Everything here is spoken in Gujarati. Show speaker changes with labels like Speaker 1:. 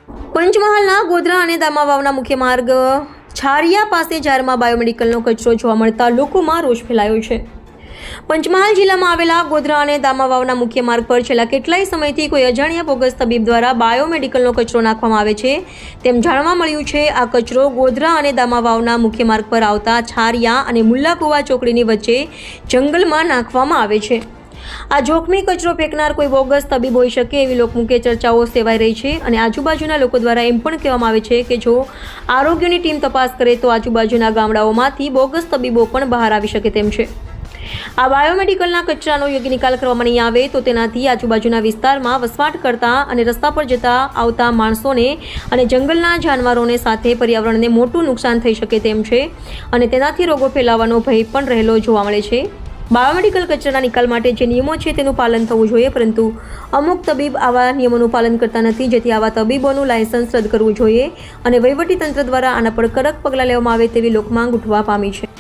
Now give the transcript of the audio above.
Speaker 1: પંચમહાલના ગોધરા અને દામાવાવના મુખ્ય માર્ગ છારિયા પાસે જારમાં બાયોમેડિકલનો કચરો જોવા મળતા લોકોમાં રોષ ફેલાયો છે। પંચમહાલ જિલ્લામાં આવેલા ગોધરા અને દામાવાવના મુખ્ય માર્ગ પર છેલ્લા કેટલાય સમયથી કોઈ અજાણ્યા બોગસ તબીબ દ્વારા બાયોમેડિકલનો કચરો નાખવામાં આવે છે તેમ જાણવા મળ્યું છે। આ કચરો ગોધરા અને દામાવાવના મુખ્ય માર્ગ પર આવતા છારિયા અને મુલ્લાકુવા ચોકડીની વચ્ચે જંગલમાં નાખવામાં આવે છે। આ જોખમી કચરો ફેંકનાર કોઈ બોગસ તબીબ હોઈ શકે એવી લોકમુખે ચર્ચાઓ સેવાઈ રહી છે અને આજુબાજુના લોકો દ્વારા એમ પણ કહેવામાં આવે છે કે જો આરોગ્યની ટીમ તપાસ કરે તો આજુબાજુના ગામડાઓમાંથી બોગસ તબીબો પણ બહાર આવી શકે તેમ છે। આ બાયોમેડિકલના કચરાનો યોગ્ય નિકાલ કરવામાં નહીં આવે તો તેનાથી આજુબાજુના વિસ્તારમાં વસવાટ કરતા અને રસ્તા પર જતા આવતા માણસોને અને જંગલના જાનવરોને સાથે પર્યાવરણને મોટું નુકસાન થઈ શકે તેમ છે અને તેનાથી રોગો ફેલાવાનો ભય પણ રહેલો જોવા મળે છે। બાયોમેડિકલ કચરાના નિકાલ માટે જે નિયમો છે તેનું પાલન થવું જોઈએ, પરંતુ અમુક તબીબ આવા નિયમોનું પાલન કરતા નથી, જેથી આવા તબીબોનું લાયસન્સ રદ કરવું જોઈએ અને વહીવટીતંત્ર દ્વારા આના પર કડક પગલાં લેવામાં આવે તેવી લોકમાંગ ઉઠવા પામી છે।